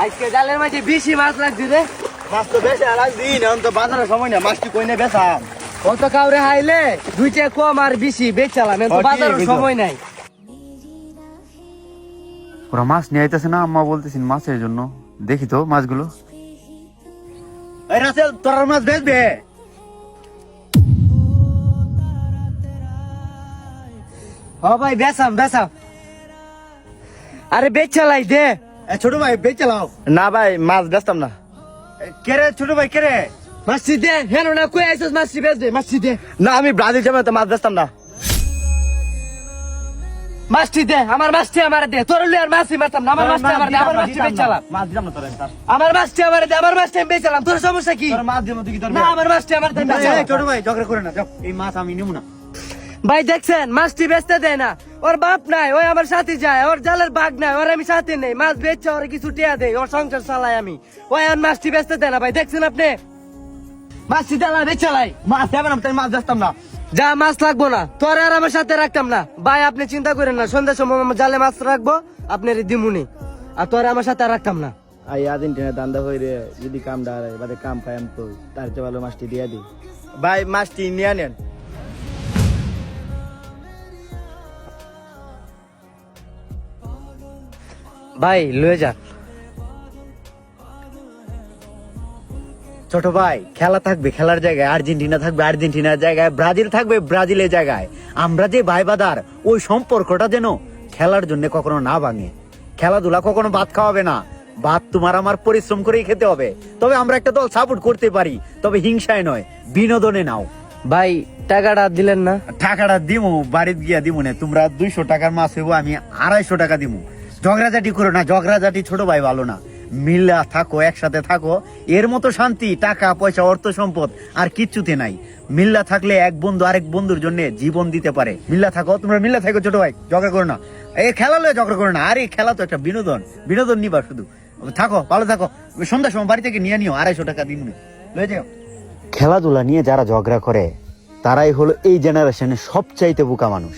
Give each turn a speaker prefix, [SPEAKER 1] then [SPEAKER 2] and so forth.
[SPEAKER 1] আজকে জালের মাঝে বেশি মাছ লাগছে রে।
[SPEAKER 2] মাছ তো বেশি লাগছি এখন তো বাজারের সময় না, মাছটি কই না বেচাম।
[SPEAKER 1] কত কাউরে হাইলে দুইটা কম আর বেশি বেচালাম, এখন তো বাজারের সময় নাই।
[SPEAKER 3] ওরা মাছ নিয়ে আইতেছে না, আম্মা বলতেছেন মাছের জন্য। দেখি তো মাছগুলো।
[SPEAKER 2] এই রাসেল তোর মাছ বেচবে?
[SPEAKER 1] ও ভাই বেচাম। আরে বেচালাই দে।
[SPEAKER 2] ছোট ভাই বেচে লাও। না ভাই মাছ বেচতাম না। কে রে ছোট ভাই, কে রে?
[SPEAKER 1] মাছটি দে। হেন না কই আইছস, মাছটি বেচ দে। মাছটি দে।
[SPEAKER 2] না আমি ব্রাজিল যাবো, তো মাছ বেচতাম না।
[SPEAKER 1] মাছটি দে। আমার মাছটি আমার দে। তোর লই আর মাছই মারতাম না। আমার মাছটি আমার দে। আমার মাছটি বেচালাম।
[SPEAKER 2] মাছ দিলাম না তোর।
[SPEAKER 1] আমার মাছটি আমার দে। আমার মাছটি আমি বেচালাম। তোর সমস্যা কি?
[SPEAKER 2] তোর মাছ দিলাম তুই কি তোর?
[SPEAKER 1] না আমার মাছটি আমার দে।
[SPEAKER 2] ছোট ভাই ঝগড়া করে না, যাও। এই মাছ আমি নিব না।
[SPEAKER 1] ভাই দেখছেন মাছটি বেচতে দেয় না। ওর বাপ নাই, ওই আমার সাথে যায়। ওর জালের বাঘ নাই, ওর আমি সাথে নেই। মাছ বেচছে, ওর কিছু টিয়া দেয়, ওর সংসার চালাই আমি। ওই আর মাছটি বেচতে দেয় না। ভাই দেখছেন আপনি, মাছটি দেলা বেচালাই।
[SPEAKER 2] মাছ দেবে না, তাই মাছ বেচতাম না।
[SPEAKER 1] যা মাছ লাগবো না, তোর আর আমার সাথে রাখতাম না। ভাই আপনি চিন্তা করেন না, সন্ধ্যার সময় আমার জালে মাছ রাখবো, আপনার দিমুনি। আর তোর আমার সাথে আর রাখতাম না।
[SPEAKER 2] আই আর্জেন্টিনা দান্দা হইরে যদি কাম ডারে বাদে কাম পাইম তো তার চেয়ে ভালো মাছটি দিয়ে দিই। ভাই মাছটি নিয়ে নেন।
[SPEAKER 1] ভাই লয়ে যা।
[SPEAKER 2] ছোট ভাই খেলা থাকবে খেলার জায়গায়, আর্জেন্টিনা থাকবে আর্জেন্টিনার জায়গায়, ব্রাজিল থাকবে ব্রাজিলের জায়গায়। আমরা যে ভাই বাদার, ওই সম্পর্কটা যেন খেলার জন্য কখনো না ভাঙে। খেলাধুলা কখনো ভাত খাওয়াবে না, ভাত তোমার আমার পরিশ্রম করেই খেতে হবে। তবে আমরা একটা দল সাপোর্ট করতে পারি, তবে হিংসায় নয়, বিনোদনে নাও।
[SPEAKER 1] ভাই টাকাটা দিলেন না?
[SPEAKER 2] টাকাটা দিমু, বাড়িতে গিয়া দিমু না। তোমরা 200 টাকার মাছ হইব, আমি 250 টাকা দিমু। ঝগড়াঝাটি করো না, ঝগড়াঝাটি ছোট ভাই ভালো না। মিল্লা থাকো, একসাথে থাকো, এর মতো শান্তি টাকা পয়সা অর্থ সম্পদ আর কিচ্ছুতে নাই। মিল্লা থাকলে এক বন্ধু আরেক বন্ধুর জন্য জীবন দিতে পারে। মিল্লা থাকো, তোমরা মিল্লা থাকো ছোট ভাই, ঝগড়া করো না। এই খেলা লয়ে ঝগড়া করো না। আরে খেলা তো একটা বিনোদন, বিনোদন নিবা শুধু। থাকো, ভালো থাকো। সন্ধ্যার সময় বাড়ি থেকে নিয়ে নিও, 250 টাকা দিমু লয়ে যাও। খেলাধুলা নিয়ে যারা ঝগড়া করে তারাই হলো এই জেনারেশনের সবচাইতে বোকা মানুষ।